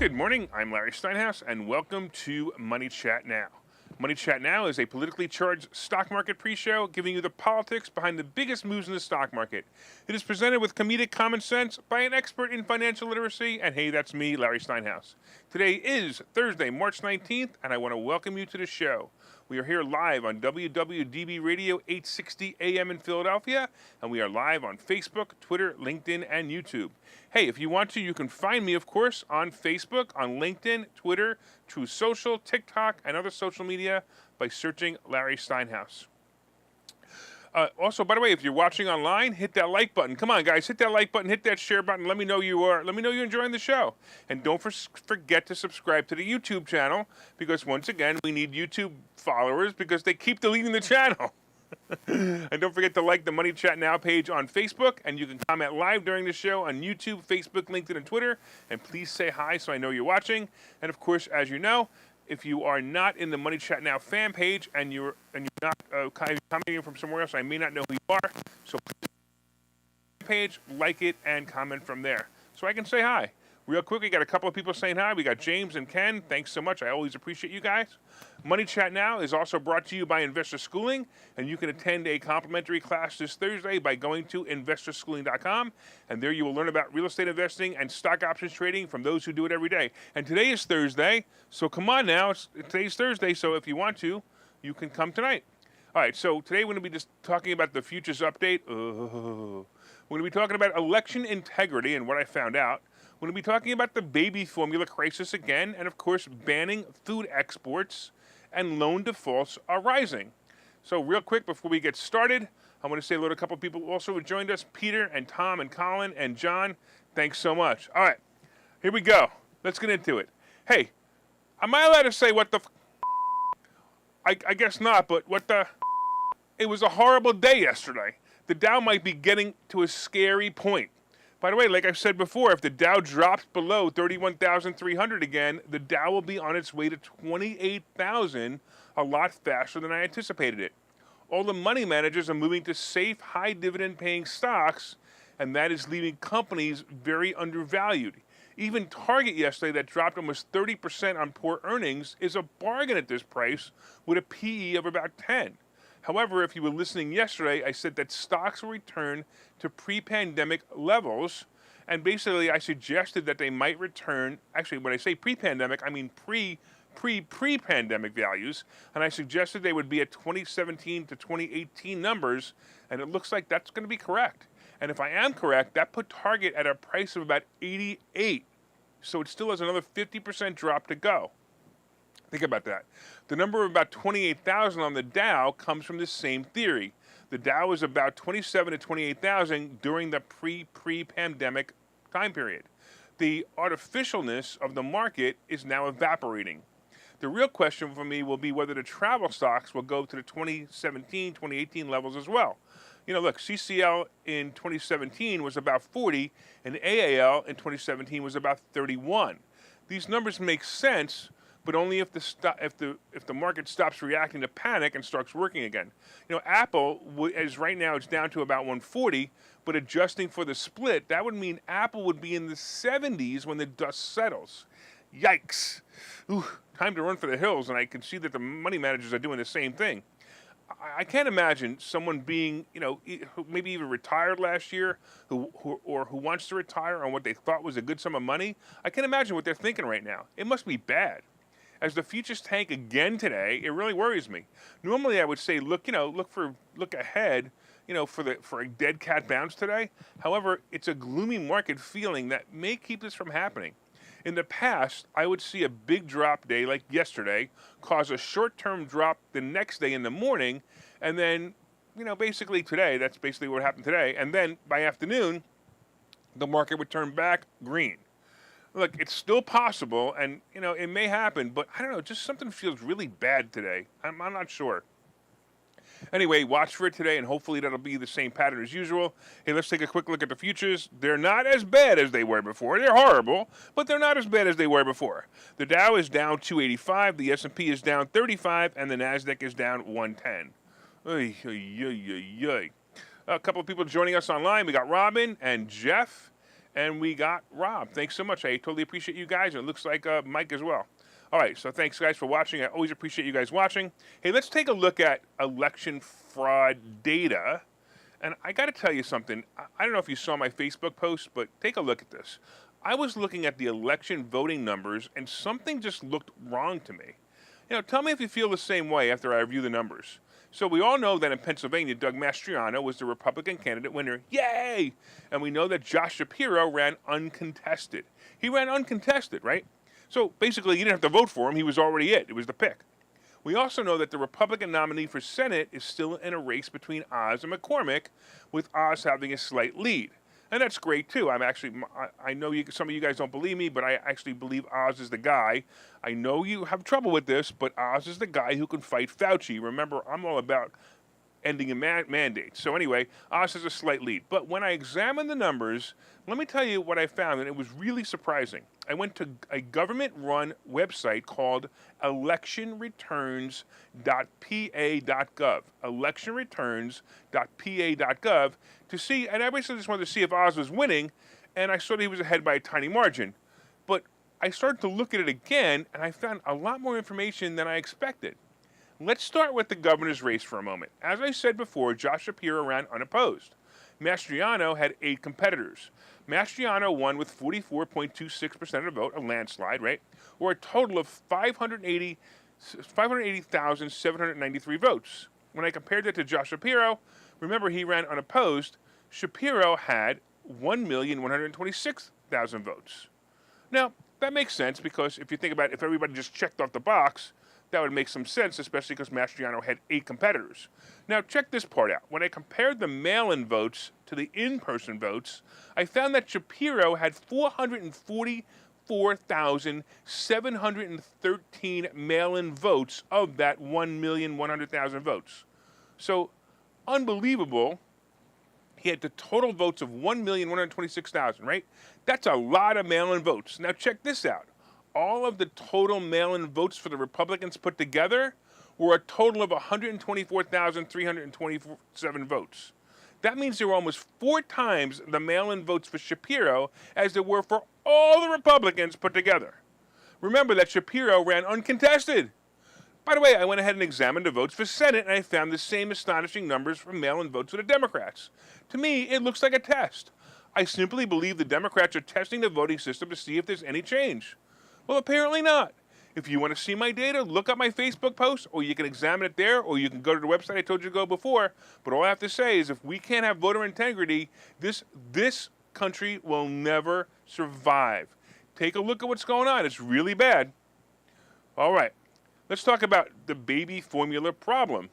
Good morning, I'm Larry Steinhouse, and welcome to Money Chat Now. Money Chat Now is a politically charged stock market pre-show giving you the politics behind the biggest moves in the stock market. It is presented with comedic common sense by an expert in financial literacy, and hey, that's me, Larry Steinhouse. Today is Thursday, March 19th, and I want to welcome you to the show. We are here live on WWDB Radio 860 AM in Philadelphia, and we are live on Facebook, Twitter, LinkedIn, and YouTube. Hey, if you want to, you can find me, of course, on Facebook, on LinkedIn, Twitter, True Social, TikTok, and other social media by searching Larry Steinhouse. Also, by the way, if you're watching online, hit that like button. Come on, guys, hit that like button, hit that share button. Let me know you're enjoying the show. And don't forget to subscribe to the YouTube channel because once again, we need YouTube followers because they keep deleting the channel. And don't forget to like the Money Chat Now page on Facebook, and you can comment live during the show on YouTube, Facebook, LinkedIn, and Twitter. And please say hi so I know you're watching. And of course, as you know, if you are not in the Money Chat Now fan page and you're not commenting from somewhere else, I may not know who you are. So please page, like it, and comment from there so I can say hi. Real quick, we got a couple of people saying hi. We got James and Ken. Thanks so much. I always appreciate you guys. Money Chat Now is also brought to you by Investor Schooling, and you can attend a complimentary class this Thursday by going to investorschooling.com, and there you will learn about real estate investing and stock options trading from those who do it every day. And today is Thursday, so come on now. Today's Thursday, so if you want to, you can come tonight. All right, so today we're going to be just talking about the futures update. We're going to be talking about election integrity and what I found out. We're going to be talking about the baby formula crisis again, and of course, banning food exports and loan defaults are rising. So real quick, before we get started, I want to say hello to a couple of people also who joined us, Peter and Tom and Colin and John. Thanks so much. All right, here we go. Let's get into it. Hey, am I allowed to say what the I guess not, but what the It was a horrible day yesterday. The Dow might be getting to a scary point. By the way, like I've said before, if the Dow drops below 31,300 again, the Dow will be on its way to 28,000 a lot faster than I anticipated it. All the money managers are moving to safe, high dividend paying stocks, and that is leaving companies very undervalued. Even Target yesterday, that dropped almost 30% on poor earnings, is a bargain at this price with a PE of about 10. However, if you were listening yesterday, I said that stocks will return to pre-pandemic levels, and basically I suggested that they might return, actually when I say pre-pandemic, I mean pre-pandemic values, and I suggested they would be at 2017 to 2018 numbers, and it looks like that's going to be correct. And if I am correct, that put Target at a price of about 88, so it still has another 50% drop to go. Think about that. The number of about 28,000 on the Dow comes from the same theory. The Dow was about 27 to 28,000 during the pre-pandemic time period. The artificialness of the market is now evaporating. The real question for me will be whether the travel stocks will go to the 2017, 2018 levels as well. You know, look, CCL in 2017 was about 40, and AAL in 2017 was about 31. These numbers make sense, but only if the market stops reacting to panic and starts working again. You know, Apple is right now, it's down to about 140, but adjusting for the split, that would mean Apple would be in the 70s when the dust settles. Yikes. Ooh, time to run for the hills, and I can see that the money managers are doing the same thing. I can't imagine someone being, you know, maybe even retired last year who wants to retire on what they thought was a good sum of money. I can't imagine what they're thinking right now. It must be bad. As the futures tank again today, it really worries me. Normally, I would say, look ahead, for a dead cat bounce today. However, it's a gloomy market feeling that may keep this from happening. In the past, I would see a big drop day like yesterday cause a short-term drop the next day in the morning, and then, basically today, that's basically what happened today, and then by afternoon, the market would turn back green. Look, it's still possible, and, it may happen, but I don't know, just something feels really bad today. I'm not sure. Anyway, watch for it today, and hopefully that'll be the same pattern as usual. Hey, let's take a quick look at the futures. They're not as bad as they were before. They're horrible, but they're not as bad as they were before. The Dow is down 285, the S&P is down 35, and the NASDAQ is down 110. Oy, oy, oy, oy, oy. A couple of people joining us online. We got Robin and Jeff and we got Rob. Thanks so much. I totally appreciate you guys, and it looks like Mike as well. All right, so thanks, guys, for watching. I always appreciate you guys watching. Hey, let's take a look at election fraud data. And I got to tell you something. I don't know if you saw my Facebook post, but take a look at this. I was looking at the election voting numbers, and something just looked wrong to me. Tell me if you feel the same way after I review the numbers. So we all know that in Pennsylvania, Doug Mastriano was the Republican candidate winner. Yay! And we know that Josh Shapiro ran uncontested. He ran uncontested, right? So basically, you didn't have to vote for him. He was already it. It was the pick. We also know that the Republican nominee for Senate is still in a race between Oz and McCormick, with Oz having a slight lead. And that's great, too. I know some of you guys don't believe me, but I actually believe Oz is the guy. I know you have trouble with this, but Oz is the guy who can fight Fauci. Remember, I'm all about ending a mandate. So anyway, Oz has a slight lead. But when I examined the numbers, let me tell you what I found, and it was really surprising. I went to a government-run website called electionreturns.pa.gov, electionreturns.pa.gov, to see, and I basically just wanted to see if Oz was winning, and I saw that he was ahead by a tiny margin. But I started to look at it again, and I found a lot more information than I expected. Let's start with the governor's race for a moment. As I said before, Josh Shapiro ran unopposed. Mastriano had 8 competitors. Mastriano won with 44.26% of the vote, a landslide, right? Or a total of 580,793 votes. When I compared that to Josh Shapiro, remember he ran unopposed, Shapiro had 1,126,000 votes. Now, that makes sense because if you think about it, if everybody just checked off the box, that would make some sense, especially because Mastriano had 8 competitors. Now, check this part out. When I compared the mail-in votes to the in-person votes, I found that Shapiro had 444,713 mail-in votes of that 1,100,000 votes. So, unbelievable. He had the total votes of 1,126,000, right? That's a lot of mail-in votes. Now, check this out. All of the total mail-in votes for the Republicans put together were a total of 124,327 votes. That means there were almost 4 times the mail-in votes for Shapiro as there were for all the Republicans put together. Remember that Shapiro ran uncontested. By the way, I went ahead and examined the votes for Senate, and I found the same astonishing numbers for mail-in votes for the Democrats. To me, it looks like a test. I simply believe the Democrats are testing the voting system to see if there's any change. Well, apparently not. If you want to see my data, look up my Facebook post, or you can examine it there, or you can go to the website I told you to go before. But all I have to say is if we can't have voter integrity, this country will never survive. Take a look at what's going on. It's really bad. All right. Let's talk about the baby formula problem.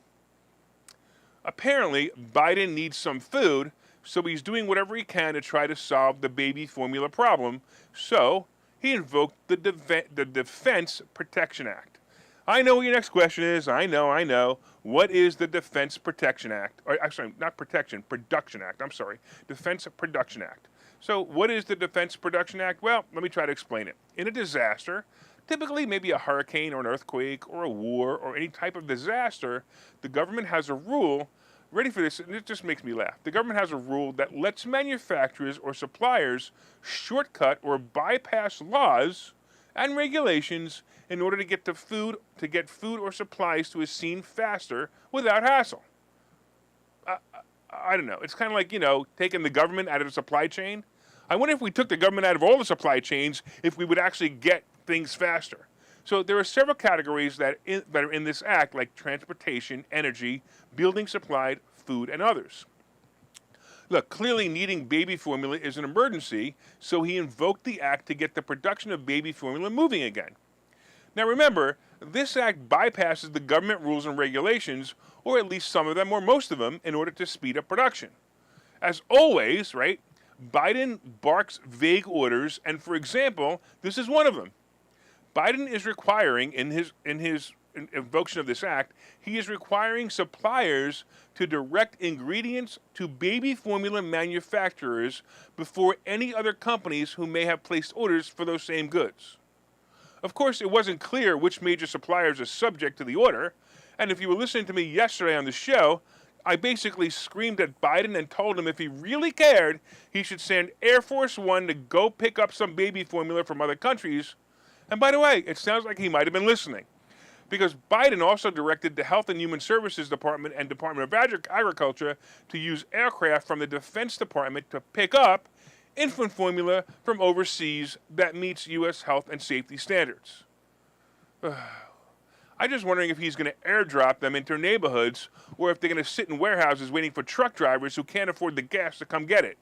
Apparently, Biden needs some food, so he's doing whatever he can to try to solve the baby formula problem. So he invoked the Defense Protection Act. I know what your next question is. I know. What is the Defense Protection Act? Or actually, not protection, Production Act. I'm sorry. Defense Production Act. So what is the Defense Production Act? Well, let me try to explain it. In a disaster, typically maybe a hurricane or an earthquake or a war or any type of disaster, the government has a rule. Ready for this, and it just makes me laugh. The government has a rule that lets manufacturers or suppliers shortcut or bypass laws and regulations in order to get food or supplies to a scene faster without hassle. I don't know. It's kind of like, taking the government out of the supply chain. I wonder if we took the government out of all the supply chains, if we would actually get things faster. So there are several categories that are in this act, like transportation, energy, building supply, food, and others. Look, clearly needing baby formula is an emergency, so he invoked the act to get the production of baby formula moving again. Now remember, this act bypasses the government rules and regulations, or at least some of them or most of them, in order to speed up production. As always, right, Biden barks vague orders, and for example, this is one of them. Biden is requiring, in his invocation of this act, he is requiring suppliers to direct ingredients to baby formula manufacturers before any other companies who may have placed orders for those same goods. Of course, it wasn't clear which major suppliers are subject to the order, and if you were listening to me yesterday on the show, I basically screamed at Biden and told him if he really cared, he should send Air Force One to go pick up some baby formula from other countries. And by the way, it sounds like he might have been listening, because Biden also directed the Health and Human Services Department and Department of Agriculture to use aircraft from the Defense Department to pick up infant formula from overseas that meets U.S. health and safety standards. I'm just wondering if he's going to airdrop them into neighborhoods, or if they're going to sit in warehouses waiting for truck drivers who can't afford the gas to come get it.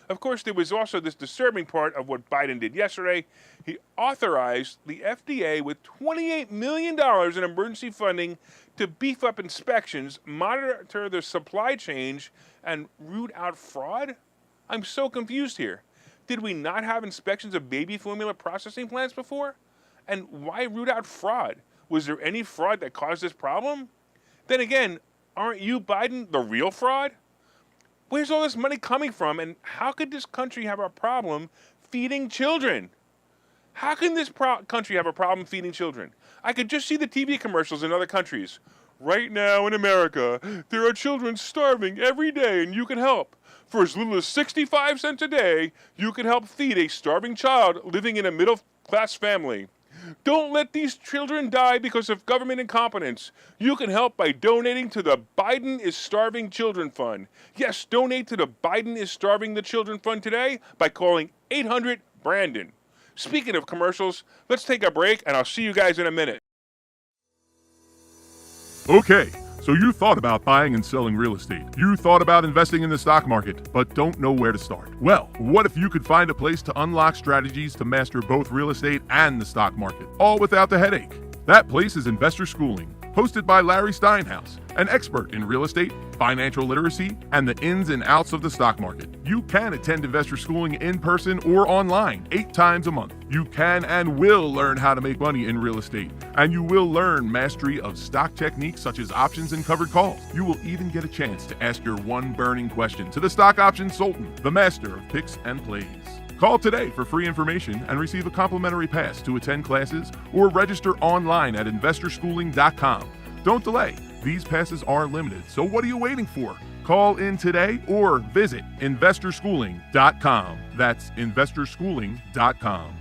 Of course, there was also this disturbing part of what Biden did yesterday. He authorized the FDA with $28 million in emergency funding to beef up inspections, monitor the supply chain, and root out fraud? I'm so confused here. Did we not have inspections of baby formula processing plants before? And why root out fraud? Was there any fraud that caused this problem? Then again, aren't you, Biden, the real fraud? Where's all this money coming from, and how could this country have a problem feeding children? How can this country have a problem feeding children? I could just see the TV commercials in other countries. Right now in America, there are children starving every day, and you can help. For as little as 65 cents a day, you can help feed a starving child living in a middle-class family. Don't let these children die because of government incompetence. You can help by donating to the Biden is Starving Children Fund. Yes, donate to the Biden is Starving the Children Fund today by calling 800-BRANDON. Speaking of commercials, let's take a break, and I'll see you guys in a minute. Okay, so you thought about buying and selling real estate. You thought about investing in the stock market, but don't know where to start. Well, what if you could find a place to unlock strategies to master both real estate and the stock market, all without the headache? That place is Investor Schooling, hosted by Larry Steinhouse, an expert in real estate, financial literacy, and the ins and outs of the stock market. You can attend Investor Schooling in person or online 8 times a month. You can and will learn how to make money in real estate, and you will learn mastery of stock techniques such as options and covered calls. You will even get a chance to ask your one burning question to the stock option sultan, the master of picks and plays. Call today for free information and receive a complimentary pass to attend classes or register online at investorschooling.com. Don't delay. These passes are limited, so what are you waiting for? Call in today or visit investorschooling.com. That's investorschooling.com.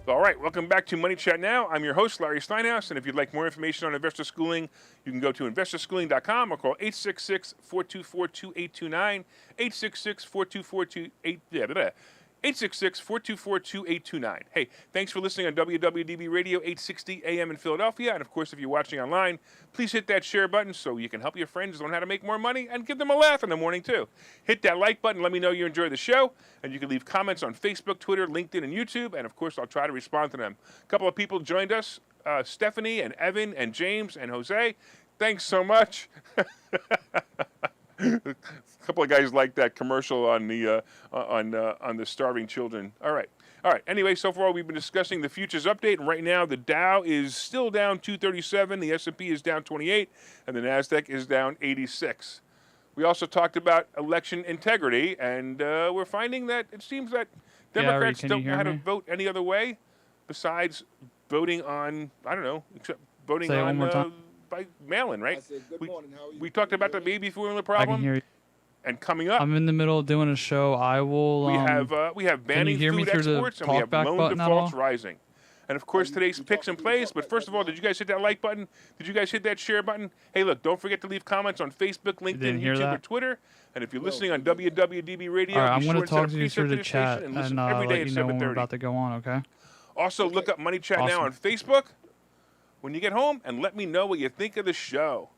All right, welcome back to Money Chat Now. I'm your host, Larry Steinhouse, and if you'd like more information on Investor Schooling, you can go to investorschooling.com or call 866-424-2829, 866-424-2829. Hey, thanks for listening on WWDB Radio 860 AM in Philadelphia. And of course, if you're watching online, please hit that share button so you can help your friends learn how to make more money and give them a laugh in the morning, too. Hit that like button. Let me know you enjoy the show. And you can leave comments on Facebook, Twitter, LinkedIn, and YouTube. And of course, I'll try to respond to them. A couple of people joined us, Stephanie and Evan and James and Jose. Thanks so much. A couple of guys like that commercial on the starving children. All right. Anyway, so far we've been discussing the futures update, and right now the Dow is still down 237, the S&P is down 28, and the Nasdaq is down 86. We also talked about election integrity, and we're finding that it seems that Democrats don't know how to vote any other way besides voting on, I don't know, except voting on by mail-in, right? I said, good morning. How are you? We talked about the baby formula problem. I can hear you. And coming up, I'm in the middle of doing a show. I will. we have banning food exports, and we have loan defaults rising. And of course, today's picks and plays. But first of all, did you guys hit that like button? Did you guys hit that share button? Hey, look, don't forget to leave comments on Facebook, LinkedIn, YouTube, or Twitter. And if you're listening on WWDB Radio, I'm be going sure to talk set to you through the preset chat station and listen every day let at you know when we're 7:30. about to go on. Okay. Also, look up Money Chat Now on Facebook when you get home, and let me know what you think of the show.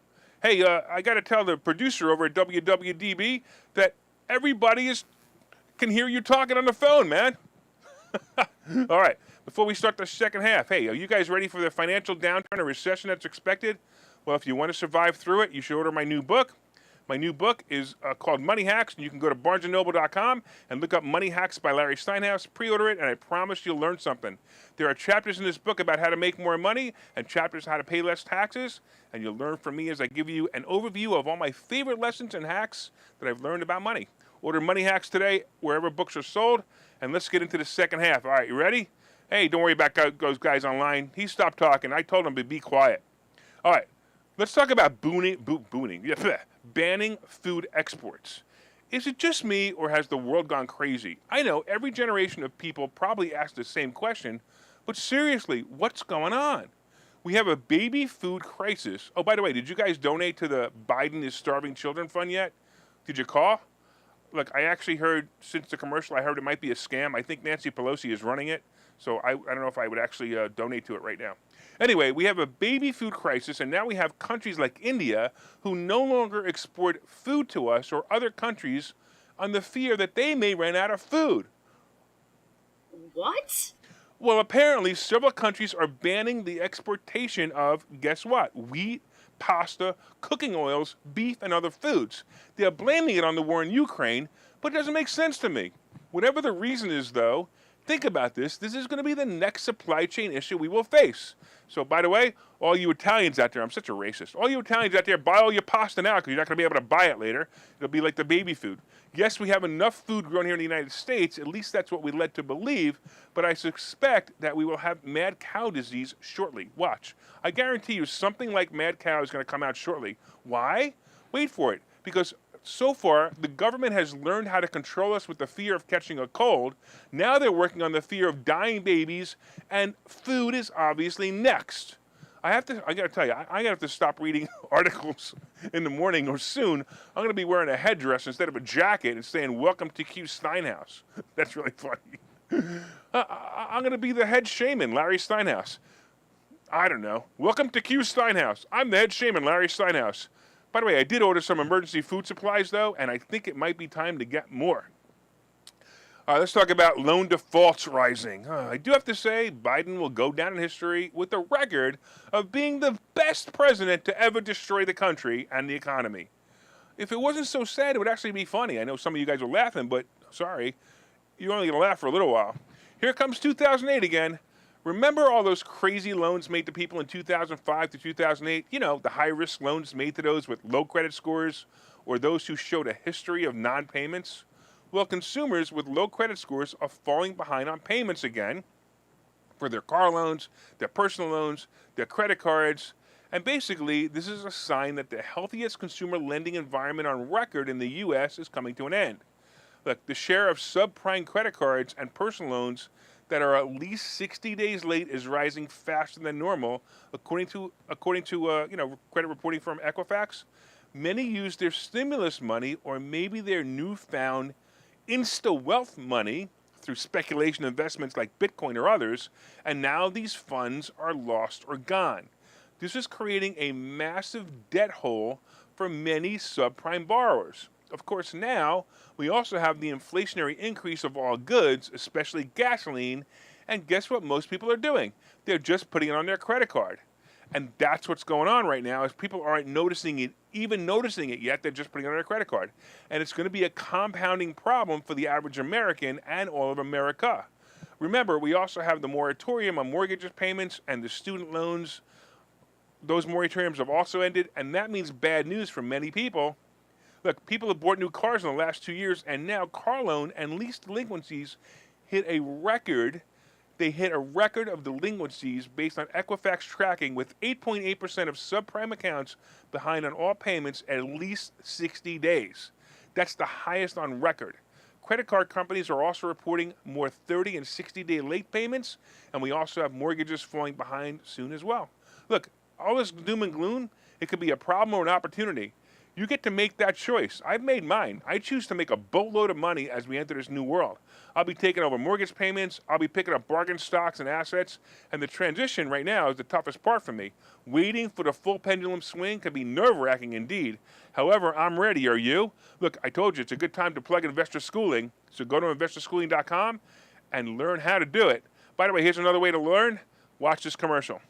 Hey, I got to tell the producer over at WWDB that everybody can hear you talking on the phone, man. All right. Before we start the second half, hey, are you guys ready for the financial downturn or recession that's expected? Well, if you want to survive through it, you should order my new book. My new book is called Money Hacks, and you can go to barnesandnoble.com and look up Money Hacks by Larry Steinhouse. Pre-order it, and I promise you'll learn something. There are chapters in this book about how to make more money and chapters how to pay less taxes, and you'll learn from me as I give you an overview of all my favorite lessons and hacks that I've learned about money. Order Money Hacks today wherever books are sold, And let's get into the second half. All right, you ready? Hey, don't worry about those guys online. He stopped talking. I told him to be quiet. All right, let's talk about banning food exports. Is it just me, or has the world gone crazy? I know every generation of people probably ask the same question, but seriously, what's going on? We have a baby food crisis. Oh, by the way, did you guys donate to the Biden is Starving Children Fund yet? Did you call? Look, I actually heard, since the commercial, I heard it might be a scam. I think Nancy Pelosi is running it, so I don't know if I would actually donate to it right now. Anyway, we have a baby food crisis, and now we have countries like India who no longer export food to us or other countries on the fear that they may run out of food. What? Well, apparently several countries are banning the exportation of, guess what, wheat, pasta, cooking oils, beef, and other foods. They're blaming it on the war in Ukraine, but it doesn't make sense to me. Whatever the reason is, though, think about this. This is going to be the next supply chain issue we will face. So, by the way, all you Italians out there, I'm such a racist. All you Italians out there, buy all your pasta now because you're not going to be able to buy it later. It'll be like the baby food. Yes, we have enough food grown here in the United States. At least that's what we led to believe. But I suspect that we will have mad cow disease shortly. Watch. I guarantee you something like mad cow is going to come out shortly. Why? Wait for it. Because so far, the government has learned how to control us with the fear of catching a cold. Now they're working on the fear of dying babies, and food is obviously next. I gotta tell you, I gotta have to stop reading articles in the morning, or soon I'm gonna be wearing a headdress instead of a jacket and saying, "Welcome to Q Steinhouse." That's really funny. I'm gonna be the head shaman, Larry Steinhouse. I don't know. Welcome to Q Steinhouse. I'm the head shaman, Larry Steinhouse. By the way, I did order some emergency food supplies, though, and I think it might be time to get more. Let's talk about loan defaults rising. I do have to say, Biden will go down in history with the record of being the best president to ever destroy the country and the economy. If it wasn't so sad, it would actually be funny. I know some of you guys are laughing, but sorry, you're only going to laugh for a little while. Here comes 2008 again. Remember all those crazy loans made to people in 2005 to 2008? You know, the high-risk loans made to those with low credit scores or those who showed a history of non-payments? Well, consumers with low credit scores are falling behind on payments again for their car loans, their personal loans, their credit cards. And basically, this is a sign that the healthiest consumer lending environment on record in the U.S. is coming to an end. Look, the share of subprime credit cards and personal loans that are at least 60 days late is rising faster than normal, according to credit reporting firm Equifax. Many use their stimulus money or maybe their newfound insta-wealth money through speculation investments like Bitcoin or others, and now these funds are lost or gone. This is creating a massive debt hole for many subprime borrowers. Of course, now we also have the inflationary increase of all goods, especially gasoline, and guess what most people are doing? They're just putting it on their credit card. And that's what's going on right now is people aren't noticing it yet. They're just putting it on their credit card. And it's going to be a compounding problem for the average American and all of America. Remember, we also have the moratorium on mortgage payments and the student loans. Those moratoriums have also ended, and that means bad news for many people. Look, people have bought new cars in the last 2 years, and now car loan and lease delinquencies hit a record. They hit a record of delinquencies based on Equifax tracking, with 8.8% of subprime accounts behind on all payments at least 60 days. That's the highest on record. Credit card companies are also reporting more 30 and 60-day late payments, and we also have mortgages falling behind soon as well. Look, all this doom and gloom, it could be a problem or an opportunity. You get to make that choice. I've made mine. I choose to make a boatload of money as we enter this new world. I'll be taking over mortgage payments. I'll be picking up bargain stocks and assets. And the transition right now is the toughest part for me. Waiting for the full pendulum swing can be nerve-wracking indeed. However, I'm ready. Are you? Look, I told you it's a good time to plug investor schooling. So go to investorschooling.com and learn how to do it. By the way, here's another way to learn. Watch this commercial.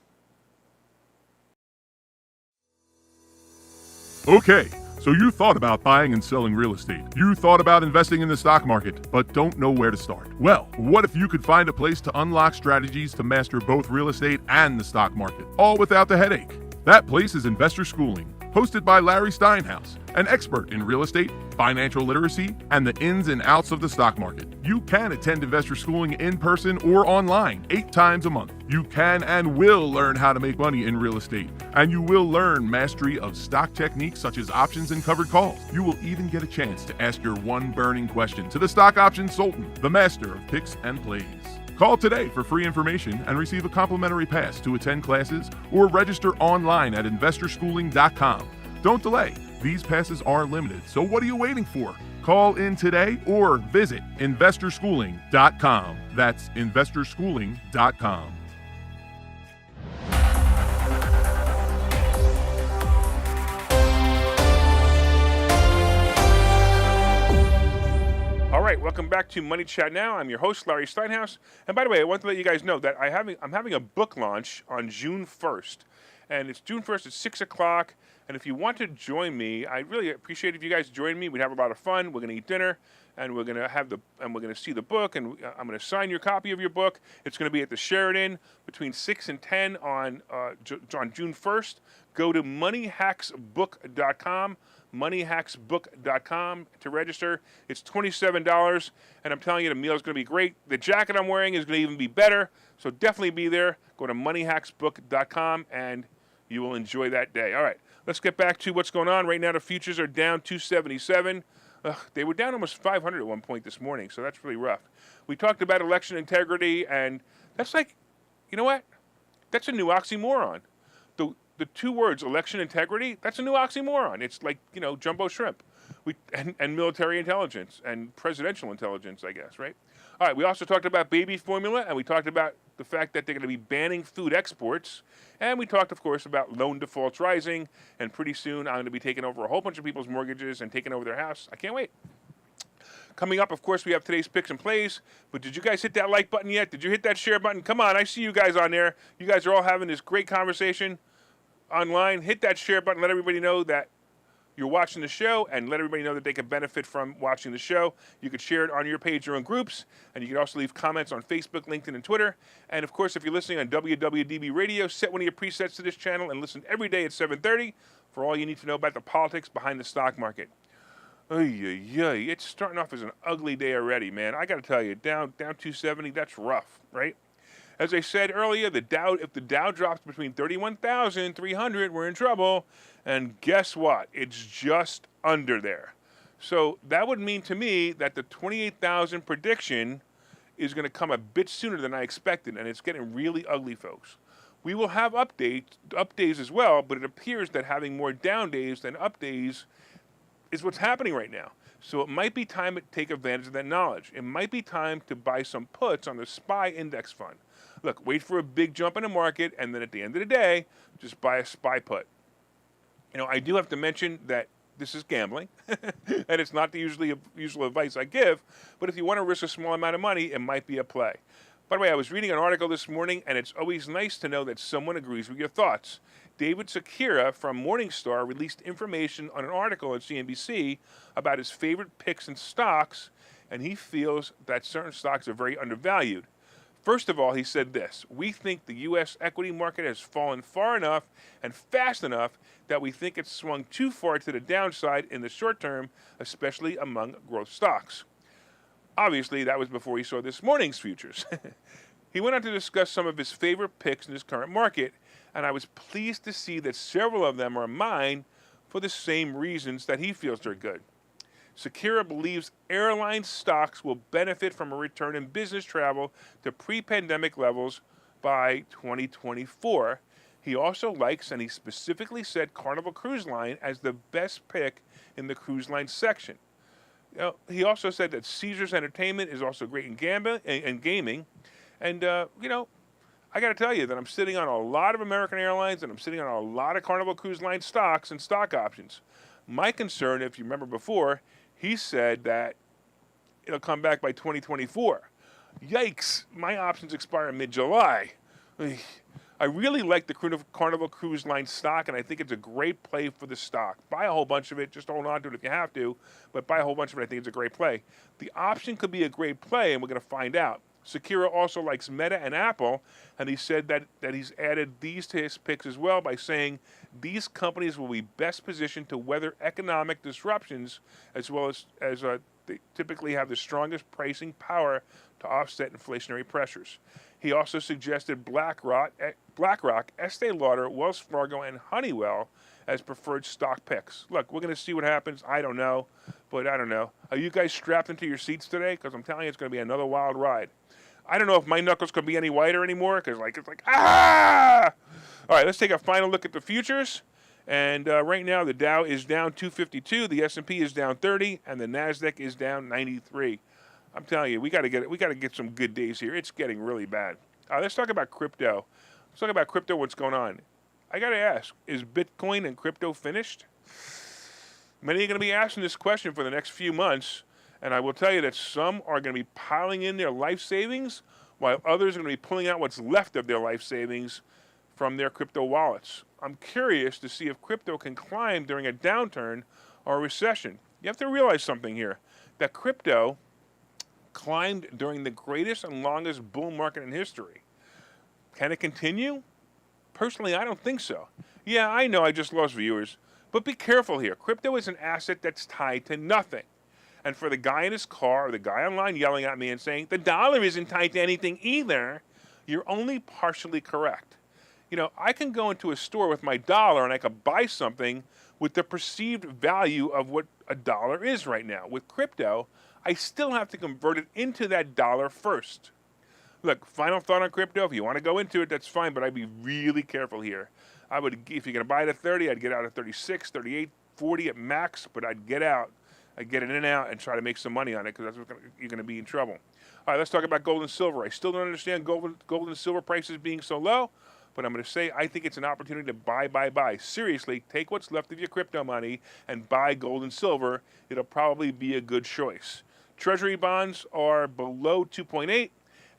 Okay, so you thought about buying and selling real estate. You thought about investing in the stock market, but don't know where to start. Well, what if you could find a place to unlock strategies to master both real estate and the stock market, all without the headache? That place is Investor Schooling. hosted by Larry Steinhouse, an expert in real estate, financial literacy, and the ins and outs of the stock market. You can attend investor schooling in person or online 8 times a month. You can and will learn how to make money in real estate, and you will learn mastery of stock techniques such as options and covered calls. You will even get a chance to ask your one burning question to the stock option sultan, the master of picks and plays. Call today for free information and receive a complimentary pass to attend classes or register online at investorschooling.com. Don't delay. These passes are limited, so what are you waiting for? Call in today or visit investorschooling.com. That's investorschooling.com. All right, welcome back to Money Chat Now. I'm your host, Larry Steinhouse. And by the way, I want to let you guys know that I'm having a book launch on June 1st. And it's June 1st at 6 o'clock. And if you want to join me, I'd really appreciate if you guys join me. We'd have a lot of fun. We're going to eat dinner, and we're going to see the book, and I'm going to sign your copy of your book. It's going to be at the Sheraton between 6 and 10 on June 1st. Go to moneyhacksbook.com. moneyhacksbook.com to register. It's $27, and I'm telling you, the meal is going to be great. The jacket I'm wearing is going to even be better, so definitely be there. Go to moneyhacksbook.com, and you will enjoy that day. All right, let's get back to what's going on. Right now, the futures are down 277. They were down almost 500 at one point this morning, so that's really rough. We talked about election integrity, and that's like, you know what? That's a new oxymoron. The two words, election integrity, that's a new oxymoron. It's like, jumbo shrimp and military intelligence and presidential intelligence, I guess, right? All right, we also talked about baby formula, and we talked about the fact that they're going to be banning food exports. And we talked, of course, about loan defaults rising, and pretty soon I'm going to be taking over a whole bunch of people's mortgages and taking over their house. I can't wait. Coming up, of course, we have today's picks and plays. But did you guys hit that like button yet? Did you hit that share button? Come on, I see you guys on there. You guys are all having this great conversation online. Hit that share button. Let everybody know that you're watching the show, and let everybody know that they can benefit from watching the show. You could share it on your page or in groups, and you can also leave comments on Facebook, LinkedIn, and Twitter. And, of course, if you're listening on WWDB Radio, set one of your presets to this channel and listen every day at 7:30 for all you need to know about the politics behind the stock market. It's starting off as an ugly day already, man. I got to tell you, down 270, that's rough, right? As I said earlier, if the Dow drops between 31,300, we're in trouble. And guess what? It's just under there. So that would mean to me that the 28,000 prediction is going to come a bit sooner than I expected, and it's getting really ugly, folks. We will have up days as well, but it appears that having more down days than up days is what's happening right now. So it might be time to take advantage of that knowledge. It might be time to buy some puts on the SPY index fund. Look, wait for a big jump in the market, and then at the end of the day, just buy a SPY put. I do have to mention that this is gambling, and it's not the usual advice I give, but if you want to risk a small amount of money, it might be a play. By the way, I was reading an article this morning, and it's always nice to know that someone agrees with your thoughts. David Sakira from Morningstar released information on an article on CNBC about his favorite picks and stocks, and he feels that certain stocks are very undervalued. First of all, he said this: we think the U.S. equity market has fallen far enough and fast enough that we think it's swung too far to the downside in the short term, especially among growth stocks. Obviously, that was before he saw this morning's futures. He went on to discuss some of his favorite picks in his current market, and I was pleased to see that several of them are mine for the same reasons that he feels they're good. Sakira believes airline stocks will benefit from a return in business travel to pre-pandemic levels by 2024. He also likes, and he specifically said, Carnival Cruise Line as the best pick in the cruise line section. He also said that Caesars Entertainment is also great in gaming. And, I got to tell you that I'm sitting on a lot of American Airlines, and I'm sitting on a lot of Carnival Cruise Line stocks and stock options. My concern, if you remember before, he said that it'll come back by 2024. Yikes, my options expire mid-July. I really like the Carnival Cruise Line stock, and I think it's a great play for the stock. Buy a whole bunch of it. Just hold on to it if you have to, but buy a whole bunch of it. I think it's a great play. The option could be a great play, and we're going to find out. Sakira also likes Meta and Apple, and he said that he's added these to his picks as well by saying these companies will be best positioned to weather economic disruptions as well as they typically have the strongest pricing power to offset inflationary pressures. He also suggested BlackRock, Estee Lauder, Wells Fargo, and Honeywell as preferred stock picks. Look, we're going to see what happens. I don't know, but I don't know. Are you guys strapped into your seats today? Because I'm telling you, it's going to be another wild ride. I don't know if my knuckles could be any whiter anymore because it's like, ah! All right, let's take a final look at the futures. And right now, the Dow is down 252, the S&P is down 30, and the Nasdaq is down 93. I'm telling you, we got to get some good days here. It's getting really bad. Let's talk about crypto. Let's talk about crypto. What's going on? I got to ask: is Bitcoin and crypto finished? Many are going to be asking this question for the next few months, and I will tell you that some are going to be piling in their life savings, while others are going to be pulling out what's left of their life savings from their crypto wallets. I'm curious to see if crypto can climb during a downturn or a recession. You have to realize something here, that crypto climbed during the greatest and longest bull market in history. Can it continue? Personally, I don't think so. Yeah, I know I just lost viewers, but be careful here. Crypto is an asset that's tied to nothing. And for the guy in his car or the guy online yelling at me and saying, the dollar isn't tied to anything either, you're only partially correct. You know, I can go into a store with my dollar and I can buy something with the perceived value of what a dollar is right now. With crypto, I still have to convert it into that dollar first. Look, final thought on crypto. If you want to go into it, that's fine, but I'd be really careful here. I would, if you're going to buy it at 30, I'd get out at 36, 38, 40 at max, but I'd get out. I'd get it in and out and try to make some money on it because that's what you're going to be in trouble. All right, let's talk about gold and silver. I still don't understand gold and silver prices being so low, but I'm going to say I think it's an opportunity to buy. Seriously, take what's left of your crypto money and buy gold and silver. It'll probably be a good choice. Treasury bonds are below 2.8,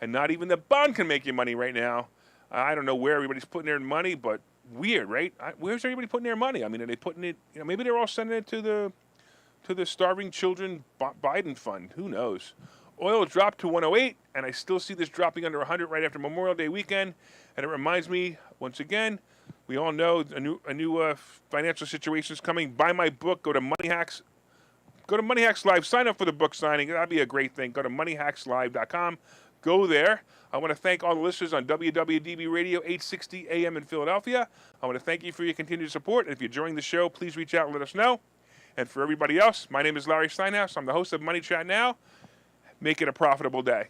and not even the bond can make you money right now. I don't know where everybody's putting their money, but weird, right? Where's everybody putting their money? I mean, are they putting it, maybe they're all sending it to the Starving Children Biden Fund. Who knows? Oil dropped to 108, and I still see this dropping under 100 right after Memorial Day weekend. And it reminds me, once again, we all know a new financial situation is coming. Buy my book. Go to Money Hacks. Go to Money Hacks Live. Sign up for the book signing. That'd be a great thing. Go to moneyhackslive.com. Go there. I want to thank all the listeners on WWDB Radio 860 AM in Philadelphia. I want to thank you for your continued support. And if you're enjoying the show, please reach out and let us know. And for everybody else, my name is Larry Steinhouse. I'm the host of Money Chat Now. Make it a profitable day.